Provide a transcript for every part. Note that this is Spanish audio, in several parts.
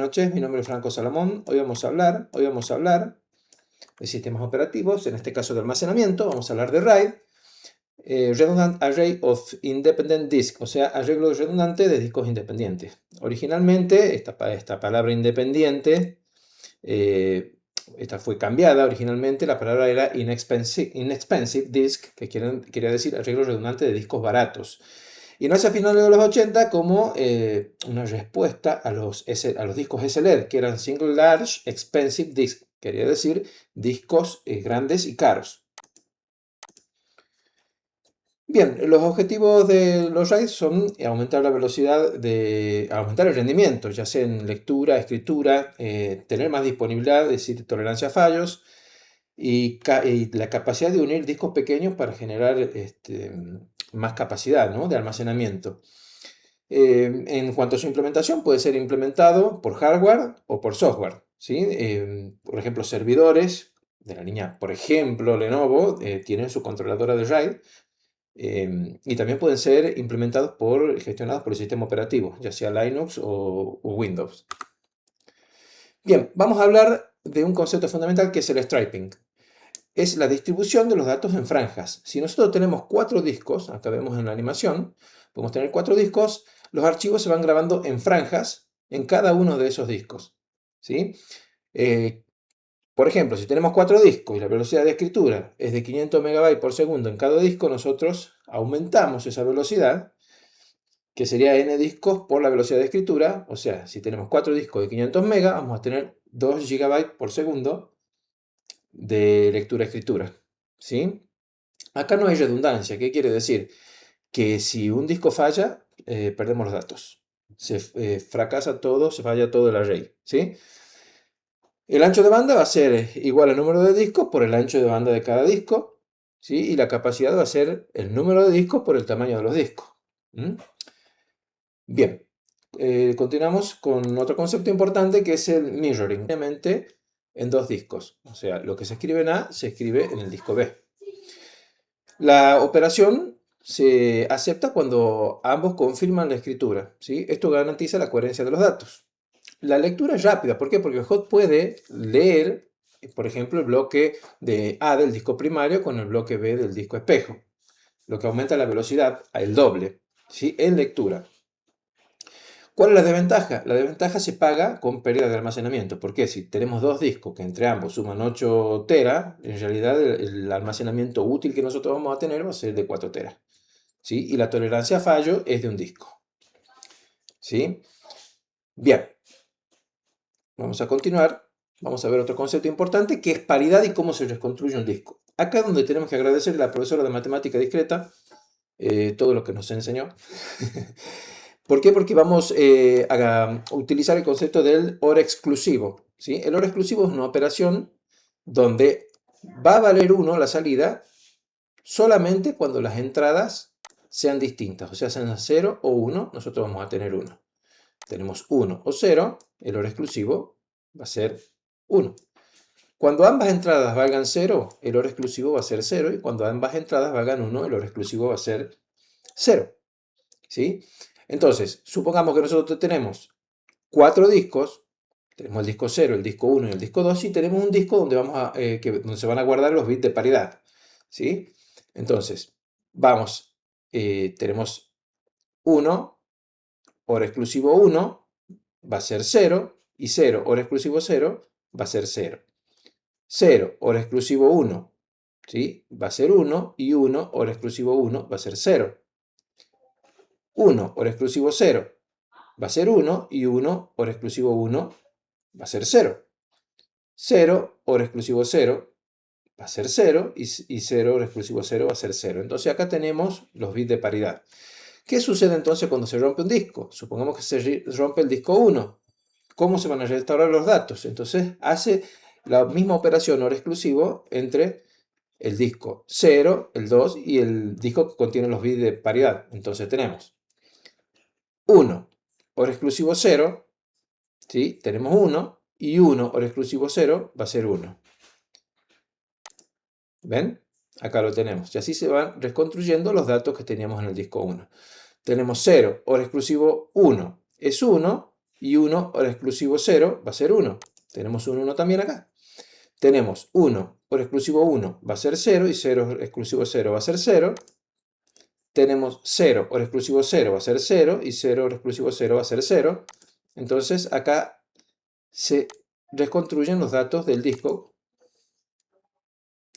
noches, mi nombre es Franco Salomón. Hoy vamos a hablar de sistemas operativos, en este caso de almacenamiento. Vamos a hablar de RAID, Redundant Array of Independent Disk, o sea, arreglo redundante de discos independientes. Originalmente, esta palabra independiente, esta fue cambiada. Originalmente la palabra era inexpensive disk, que quería decir arreglo redundante de discos baratos. Y nace a finales de los 80 como una respuesta a los discos SLR, que eran Single Large Expensive Disk, quería decir discos grandes y caros. Bien, los objetivos de los RAID son aumentar la velocidad, aumentar el rendimiento, ya sea en lectura, escritura, tener más disponibilidad, es decir, tolerancia a fallos, y la capacidad de unir discos pequeños para generar más capacidad, ¿no?, de almacenamiento. En cuanto a su implementación, puede ser implementado por hardware o por software, ¿sí? Por ejemplo, servidores de la línea, por ejemplo, Lenovo, tienen su controladora de RAID, y también pueden ser gestionados por el sistema operativo, ya sea Linux o Windows. Bien, vamos a hablar de un concepto fundamental que es el striping. Es la distribución de los datos en franjas. Si nosotros tenemos 4 discos, acá vemos en la animación, podemos tener 4 discos, los archivos se van grabando en franjas en cada uno de esos discos, ¿sí? Por ejemplo, si tenemos 4 discos y la velocidad de escritura es de 500 MB por segundo en cada disco, nosotros aumentamos esa velocidad, que sería n discos por la velocidad de escritura. O sea, si tenemos 4 discos de 500 MB, vamos a tener 2 GB por segundo de lectura-escritura, ¿sí? Acá no hay redundancia. ¿Qué quiere decir? Que si un disco falla, perdemos los datos. Se fracasa todo, se falla todo el array, ¿sí? El ancho de banda va a ser igual al número de discos por el ancho de banda de cada disco, ¿sí? Y la capacidad va a ser el número de discos por el tamaño de los discos. Bien, continuamos con otro concepto importante, que es el mirroring. Obviamente en 2 discos, o sea, lo que se escribe en A se escribe en el disco B. La operación se acepta cuando ambos confirman la escritura, ¿sí? Esto garantiza la coherencia de los datos. La lectura es rápida. ¿Por qué? Porque el hot puede leer, por ejemplo, el bloque de A del disco primario con el bloque B del disco espejo, lo que aumenta la velocidad al doble, ¿sí?, en lectura. ¿Cuál es la desventaja? La desventaja se paga con pérdida de almacenamiento, porque si tenemos 2 discos que entre ambos suman 8 teras, en realidad el almacenamiento útil que nosotros vamos a tener va a ser de 4 teras, ¿sí? Y la tolerancia a fallo es de un disco, ¿sí? Bien, vamos a continuar. Vamos a ver otro concepto importante, que es paridad y cómo se reconstruye un disco. Acá es donde tenemos que agradecerle a la profesora de matemática discreta todo lo que nos enseñó. ¿Por qué? Porque vamos a utilizar el concepto del OR exclusivo, ¿sí? El OR exclusivo es una operación donde va a valer 1 la salida solamente cuando las entradas sean distintas, o sea, sean 0 o 1, nosotros vamos a tener 1. Tenemos 1 o 0, el OR exclusivo va a ser 1. Cuando ambas entradas valgan 0, el OR exclusivo va a ser 0, y cuando ambas entradas valgan 1, el OR exclusivo va a ser 0, ¿sí? Entonces, supongamos que nosotros tenemos 4 discos, tenemos el disco 0, el disco 1 y el disco 2, y tenemos un disco donde, donde se van a guardar los bits de paridad, ¿sí? Entonces, tenemos 1, OR exclusivo 1, va a ser 0, y 0, OR exclusivo 0, va a ser 0. 0, OR exclusivo 1, ¿sí?, va a ser 1, y 1, OR exclusivo 1, va a ser 0. 1, OR exclusivo 0, va a ser 1, y 1, OR exclusivo 1, va a ser 0. 0, OR exclusivo 0, va a ser 0, y 0, OR exclusivo 0, va a ser 0. Entonces acá tenemos los bits de paridad. ¿Qué sucede entonces cuando se rompe un disco? Supongamos que se rompe el disco 1. ¿Cómo se van a restaurar los datos? Entonces hace la misma operación OR exclusivo entre el disco 0, el 2 y el disco que contiene los bits de paridad. Entonces tenemos 1, OR exclusivo 0, ¿sí? Tenemos 1, y 1, OR exclusivo 0, va a ser 1. ¿Ven? Acá lo tenemos. Y así se van reconstruyendo los datos que teníamos en el disco 1. Tenemos 0, OR exclusivo 1, es 1, y 1 OR exclusivo 0 va a ser 1. Tenemos un 1 también acá. Tenemos 1 OR exclusivo 1 va a ser 0 y 0 OR exclusivo 0 va a ser 0. Tenemos 0 OR exclusivo 0 va a ser 0 y 0 OR exclusivo 0 va a ser 0. Entonces acá se reconstruyen los datos del disco,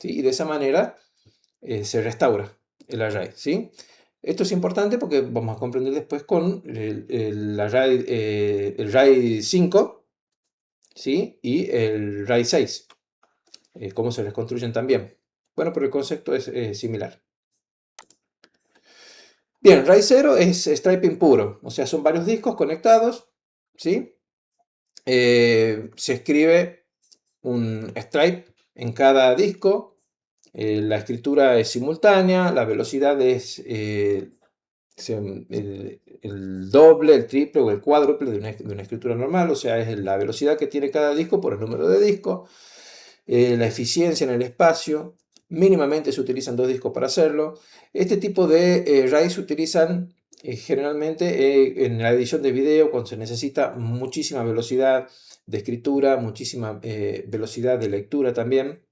¿sí? Y de esa manera se restaura el array, ¿sí? Esto es importante porque vamos a comprender después con el array 5, ¿sí? Y el array 6, cómo se les construyen también. Bueno, pero el concepto es similar. Bien, array 0 es striping puro, o sea, son varios discos conectados, ¿sí? Se escribe un stripe en cada disco, la escritura es simultánea, la velocidad es el doble, el triple o el cuádruple de una escritura normal, o sea, es la velocidad que tiene cada disco por el número de discos, la eficiencia en el espacio, mínimamente se utilizan 2 discos para hacerlo. Este tipo de RAID se utilizan generalmente en la edición de video cuando se necesita muchísima velocidad de escritura, muchísima velocidad de lectura también,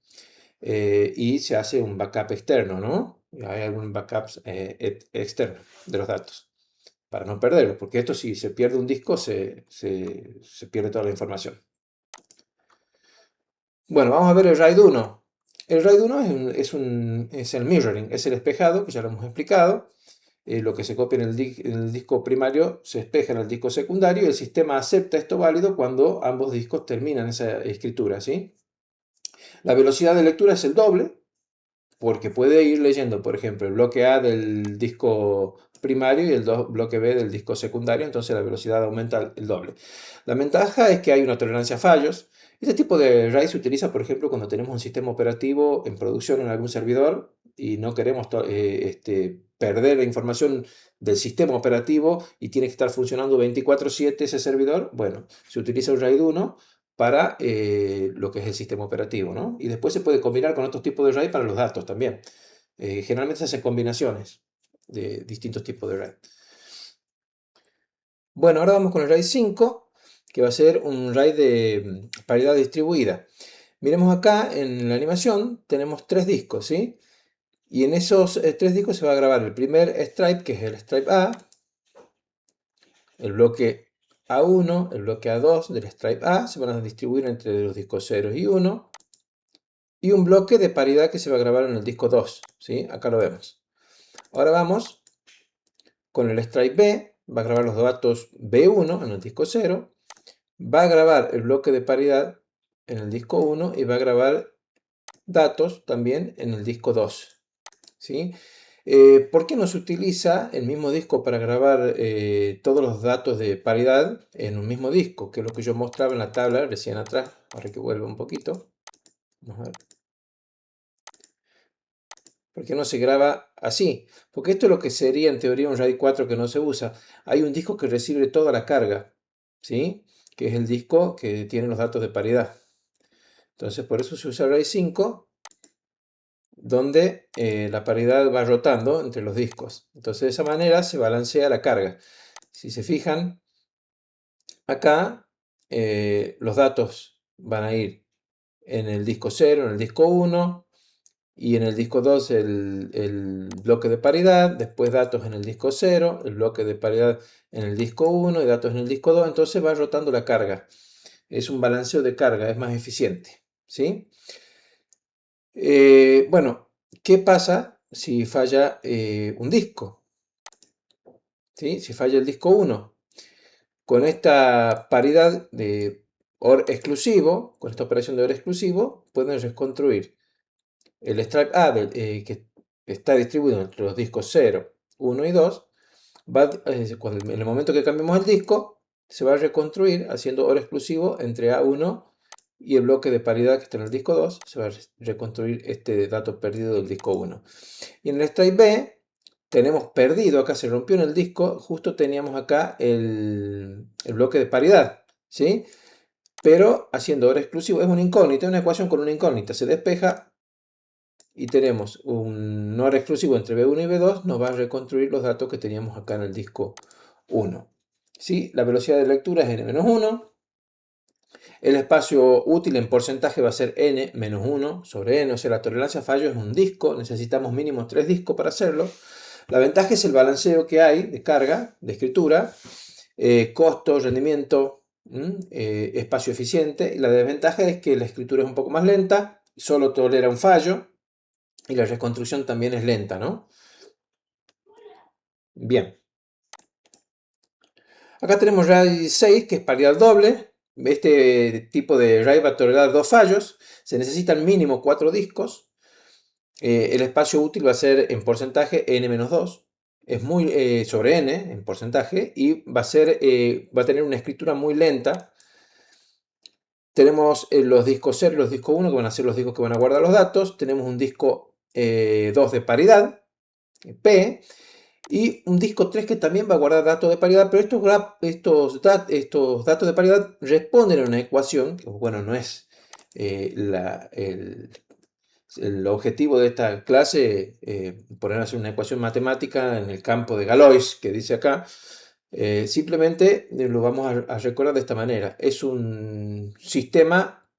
y se hace un backup externo, ¿no? Hay algún backup externo de los datos para no perderlo, porque esto si se pierde un disco se pierde toda la información. Bueno, vamos a ver el RAID 1. El RAID 1 es el mirroring, es el espejado, que ya lo hemos explicado. Lo que se copia en el disco primario se espeja en el disco secundario y el sistema acepta esto válido cuando ambos discos terminan esa escritura, ¿sí? La velocidad de lectura es el doble, porque puede ir leyendo, por ejemplo, el bloque A del disco primario y el bloque B del disco secundario, entonces la velocidad aumenta el doble. La ventaja es que hay una tolerancia a fallos. Este tipo de RAID se utiliza, por ejemplo, cuando tenemos un sistema operativo en producción en algún servidor y no queremos perder la información del sistema operativo y tiene que estar funcionando 24/7 ese servidor. Bueno, se utiliza un RAID 1 para lo que es el sistema operativo, ¿no? Y después se puede combinar con otros tipos de RAID para los datos también. Generalmente se hacen combinaciones de distintos tipos de RAID. Bueno, ahora vamos con el RAID 5, que va a ser un RAID de paridad distribuida. Miremos acá en la animación, tenemos 3 discos, ¿sí? Y en esos 3 discos se va a grabar el primer stripe, que es el stripe A, el bloque A1, el bloque A2 del stripe A, se van a distribuir entre los discos 0 y 1, y un bloque de paridad que se va a grabar en el disco 2, ¿sí? Acá lo vemos. Ahora vamos con el stripe B, va a grabar los datos B1 en el disco 0, va a grabar el bloque de paridad en el disco 1 y va a grabar datos también en el disco 2, ¿sí? ¿Por qué no se utiliza el mismo disco para grabar todos los datos de paridad en un mismo disco? Que es lo que yo mostraba en la tabla recién atrás. Ahora que vuelva un poquito. Vamos a ver. ¿Por qué no se graba así? Porque esto es lo que sería en teoría un RAID 4 que no se usa. Hay un disco que recibe toda la carga, ¿sí? Que es el disco que tiene los datos de paridad. Entonces por eso se usa el RAID 5, donde la paridad va rotando entre los discos. Entonces de esa manera se balancea la carga. Si se fijan, acá los datos van a ir en el disco 0, en el disco 1, y en el disco 2 el bloque de paridad, después datos en el disco 0, el bloque de paridad en el disco 1 y datos en el disco 2, entonces va rotando la carga. Es un balanceo de carga, es más eficiente, ¿sí? Bueno, ¿qué pasa si falla un disco? ¿Sí? Si falla el disco 1. Con esta paridad de OR exclusivo, con esta operación de OR exclusivo, pueden reconstruir el stripe A que está distribuido entre los discos 0, 1 y 2. En el momento que cambiemos el disco, se va a reconstruir haciendo OR exclusivo entre A1 y el bloque de paridad que está en el disco 2. Se va a reconstruir este dato perdido del disco 1. Y en el stripe B tenemos perdido, acá se rompió en el disco, justo teníamos acá el bloque de paridad, ¿sí? Pero haciendo OR exclusivo, es una incógnita, una ecuación con una incógnita, se despeja y tenemos un OR exclusivo entre B1 y B2, nos va a reconstruir los datos que teníamos acá en el disco 1. ¿sí? La velocidad de lectura es n-1. El espacio útil en porcentaje va a ser n-1 sobre n, o sea, la tolerancia a fallo es un disco, necesitamos mínimo 3 discos para hacerlo. La ventaja es el balanceo que hay de carga, de escritura, costo, rendimiento, espacio eficiente. Y la desventaja es que la escritura es un poco más lenta, solo tolera un fallo, y la reconstrucción también es lenta, ¿no? Bien. Acá tenemos RAID 6, que es paridad doble. Este tipo de RAID va a tolerar 2 fallos. Se necesitan mínimo 4 discos. El espacio útil va a ser en porcentaje n-2. Es muy sobre n en porcentaje y va a tener una escritura muy lenta. Tenemos los discos 0 y los discos 1, que van a ser los discos que van a guardar los datos. Tenemos un disco 2 de paridad, P, y un disco 3 que también va a guardar datos de paridad, pero estos datos de paridad responden a una ecuación, que bueno, no es el objetivo de esta clase, poner a hacer una ecuación matemática en el campo de Galois, que dice acá. Simplemente lo vamos a recordar de esta manera. Es un sistema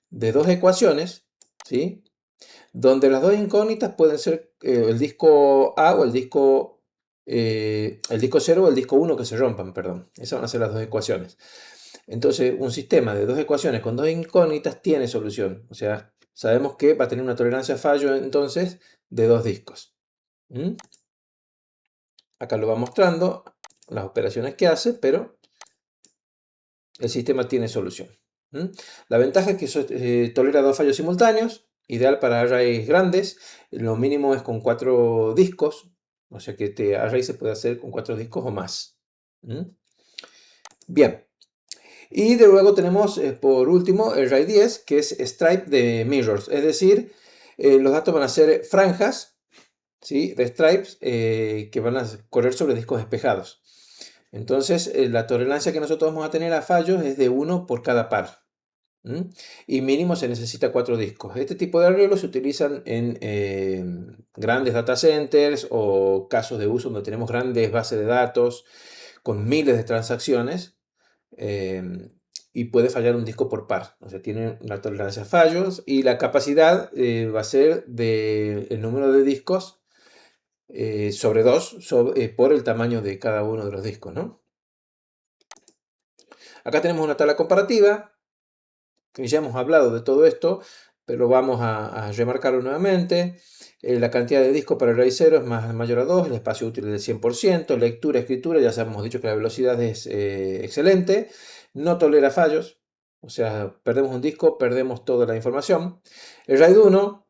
de dos ecuaciones, ¿sí? Donde las dos incógnitas pueden ser el disco A o el disco 0 o el disco 1 que se rompan, perdón. Esas van a ser las dos ecuaciones. Entonces, un sistema de dos ecuaciones con dos incógnitas tiene solución. O sea, sabemos que va a tener una tolerancia a fallo entonces de dos discos. ¿Mm? Acá lo va mostrando las operaciones que hace, pero el sistema tiene solución. ¿Mm? La ventaja es que tolera dos fallos simultáneos, ideal para arrays grandes. Lo mínimo es con 4 discos, o sea que este array se puede hacer con 4 discos o más. ¿Mm? Bien. Y de luego tenemos, por último, el RAID 10, que es stripe de mirrors, es decir, los datos van a ser franjas, ¿sí? De stripes que van a correr sobre discos espejados. Entonces, la tolerancia que nosotros vamos a tener a fallos es de 1 por cada par. Y mínimo se necesita 4 discos. Este tipo de arreglos se utilizan en grandes data centers o casos de uso donde tenemos grandes bases de datos con miles de transacciones. Y puede fallar un disco por par, o sea, tiene una tolerancia a fallos y la capacidad va a ser el número de discos sobre 2 por el tamaño de cada uno de los discos, ¿no? Acá tenemos una tabla comparativa, que ya hemos hablado de todo esto, pero vamos a remarcarlo nuevamente. La cantidad de discos para el RAID 0 es mayor a 2, el espacio útil es del 100%, lectura, escritura, ya hemos dicho que la velocidad es excelente, no tolera fallos, o sea, perdemos un disco, perdemos toda la información. El RAID 1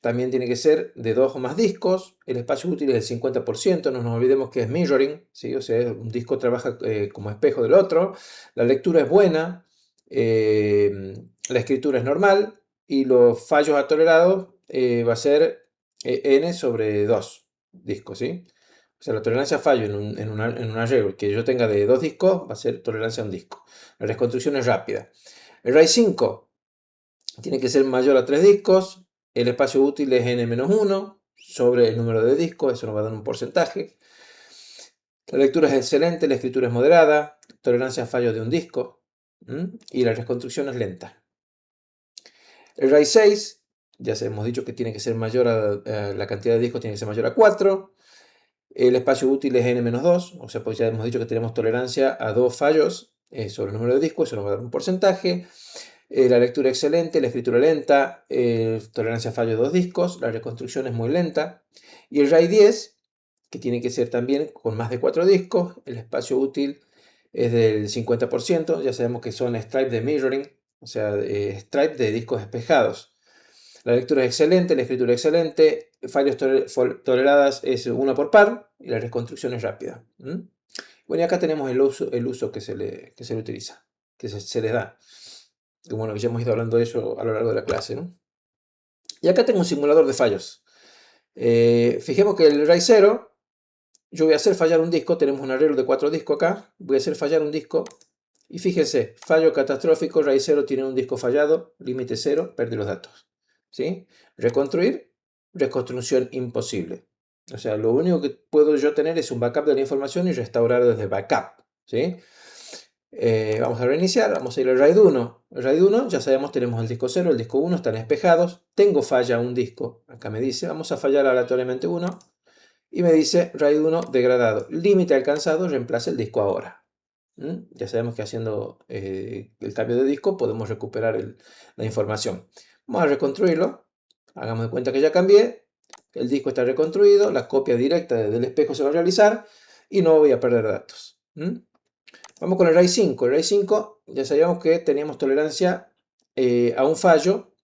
también tiene que ser de 2 o más discos, el espacio útil es del 50%, no nos olvidemos que es mirroring, ¿sí? O sea, un disco trabaja como espejo del otro, la lectura es buena, la escritura es normal y los fallos a tolerados va a ser n sobre 2 discos, ¿sí? O sea, la tolerancia a fallo en un arreglo que yo tenga de 2 discos va a ser tolerancia a un disco. La reconstrucción es rápida. El RAID 5 tiene que ser mayor a 3 discos, el espacio útil es n-1 sobre el número de discos, eso nos va a dar un porcentaje. La lectura es excelente, la escritura es moderada, tolerancia a fallos de un disco y la reconstrucción es lenta. El RAID 6, ya hemos dicho que tiene que ser mayor la cantidad de discos tiene que ser mayor a 4. El espacio útil es n-2, o sea, pues ya hemos dicho que tenemos tolerancia a 2 fallos sobre el número de discos, eso nos va a dar un porcentaje. La lectura excelente, la escritura lenta, tolerancia a fallo de 2 discos, la reconstrucción es muy lenta. Y el RAID 10, que tiene que ser también con más de 4 discos, el espacio útil es del 50%, ya sabemos que son stripes de mirroring, o sea, stripes de discos espejados. La lectura es excelente, la escritura es excelente, fallos toleradas es 1 por par y la reconstrucción es rápida. Bueno, y acá tenemos el uso que se le utiliza, que se le da. Y bueno, ya hemos ido hablando de eso a lo largo de la clase, ¿no? Y acá tengo un simulador de fallos. Fijemos que el RAID 0, yo voy a hacer fallar un disco, tenemos un arreglo de 4 discos acá, voy a hacer fallar un disco, y fíjense, fallo catastrófico, RAID 0 tiene un disco fallado, límite 0, perdí los datos. ¿Sí? Reconstruir, reconstrucción imposible. O sea, lo único que puedo yo tener es un backup de la información y restaurar desde backup. ¿sí? Vamos a reiniciar, vamos a ir al RAID 1. El RAID 1, ya sabemos, tenemos el disco 0, el disco 1, están espejados. Tengo falla un disco, acá me dice, vamos a fallar aleatoriamente uno. Y me dice RAID 1 degradado. Límite alcanzado, reemplaza el disco ahora. Ya sabemos que haciendo el cambio de disco podemos recuperar la información. Vamos a reconstruirlo. Hagamos de cuenta que ya cambié. El disco está reconstruido. La copia directa del espejo se va a realizar. Y no voy a perder datos. Vamos con el RAID 5. El RAID 5 ya sabíamos que teníamos tolerancia a un fallo.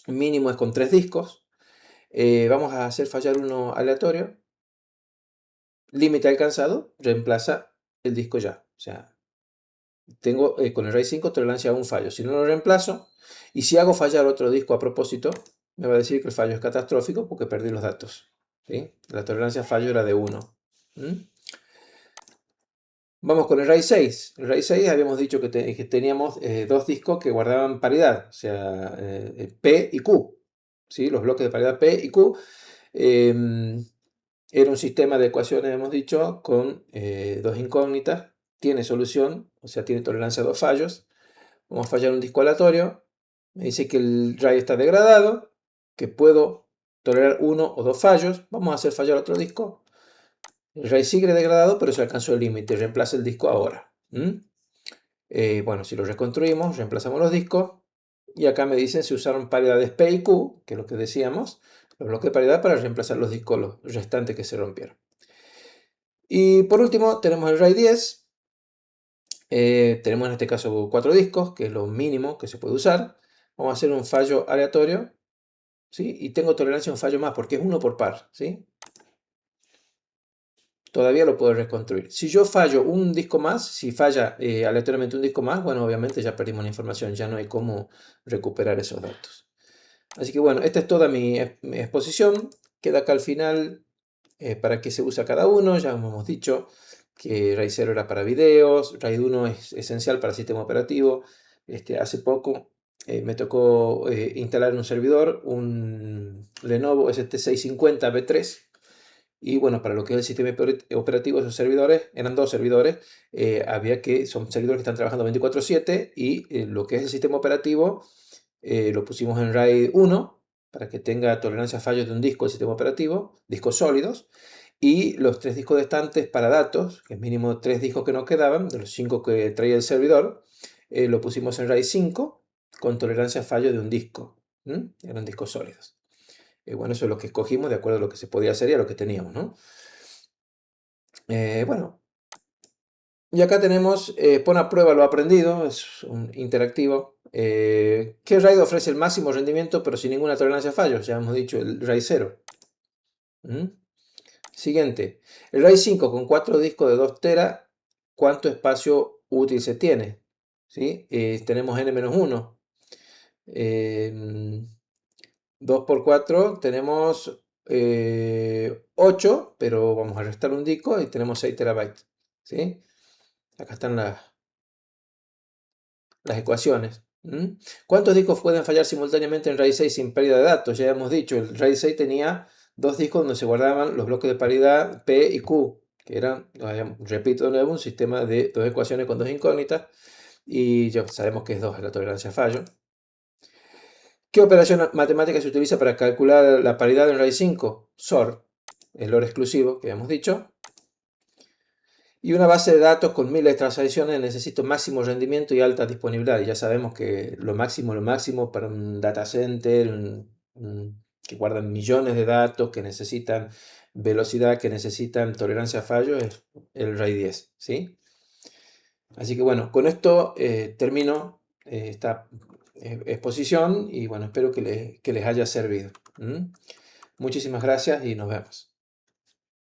El mínimo es con 3 discos. Vamos a hacer fallar uno aleatorio. Límite alcanzado, reemplaza el disco ya. O sea, tengo con el RAID 5 tolerancia a un fallo. Si no lo reemplazo, y si hago fallar otro disco a propósito, me va a decir que el fallo es catastrófico porque perdí los datos. ¿Sí? La tolerancia a fallo era de 1. Vamos con el RAID 6. El RAID 6 habíamos dicho que teníamos dos discos que guardaban paridad, o sea, P y Q. ¿Sí? Los bloques de paridad P y Q. Era un sistema de ecuaciones, hemos dicho, con dos incógnitas. Tiene solución, o sea, tiene tolerancia a dos fallos. Vamos a fallar un disco aleatorio. Me dice que el RAID está degradado, que puedo tolerar uno o dos fallos. Vamos a hacer fallar otro disco. El RAID sigue degradado, pero se alcanzó el límite. Reemplaza el disco ahora. Bueno, si lo reconstruimos, reemplazamos los discos. Y acá me dicen si usaron paridades P y Q, que es lo que decíamos, los bloques de paridad para reemplazar los discos los restantes que se rompieron. Y por último tenemos el RAID 10. Tenemos en este caso 4 discos, que es lo mínimo que se puede usar. Vamos a hacer un fallo aleatorio, ¿sí? Y tengo tolerancia a un fallo más, porque es uno por par, ¿sí? Todavía lo puedo reconstruir. Si yo fallo un disco más, si falla aleatoriamente un disco más, bueno, obviamente ya perdimos la información, ya no hay cómo recuperar esos datos. Así que bueno, esta es toda mi exposición. Queda acá al final para qué se usa cada uno. Ya hemos dicho que RAID 0 era para videos, RAID 1 es esencial para el sistema operativo. Hace poco me tocó instalar en un servidor un Lenovo ST650B3. Y bueno, para lo que es el sistema operativo, esos servidores, eran dos servidores, son servidores que están trabajando 24/7 y lo que es el sistema operativo lo pusimos en RAID 1 para que tenga tolerancia a fallos de un disco del sistema operativo, discos sólidos, y los 3 discos restantes para datos, que es mínimo 3 discos que nos quedaban, de los 5 que traía el servidor, lo pusimos en RAID 5 con tolerancia a fallo de un disco. Eran discos sólidos. Bueno, eso es lo que escogimos de acuerdo a lo que se podía hacer y a lo que teníamos, ¿no? Bueno, y acá tenemos, pon a prueba lo aprendido, es un interactivo. ¿Qué RAID ofrece el máximo rendimiento pero sin ninguna tolerancia a fallos? Ya hemos dicho el RAID 0. Siguiente, el RAID 5 con 4 discos de 2 tera, ¿cuánto espacio útil se tiene? ¿Sí? Tenemos n-1. 2 por 4 tenemos 8, pero vamos a restar un disco y tenemos 6 terabytes. ¿Sí? Acá están las ecuaciones. ¿Cuántos discos pueden fallar simultáneamente en RAID 6 sin pérdida de datos? Ya hemos dicho, el RAID 6 tenía dos discos donde se guardaban los bloques de paridad P y Q, que eran, repito de nuevo, un sistema de dos ecuaciones con dos incógnitas, y ya sabemos que es 2 la tolerancia a fallo. ¿Qué operación matemática se utiliza para calcular la paridad en RAID 5? SOR, el OR exclusivo que habíamos dicho. Y una base de datos con miles de transacciones necesita máximo rendimiento y alta disponibilidad. Y ya sabemos que lo máximo para un data center que guardan millones de datos, que necesitan velocidad, que necesitan tolerancia a fallo, es el RAID 10. ¿Sí? Así que bueno, con esto termino esta exposición y bueno, espero que les haya servido. Muchísimas gracias y nos vemos.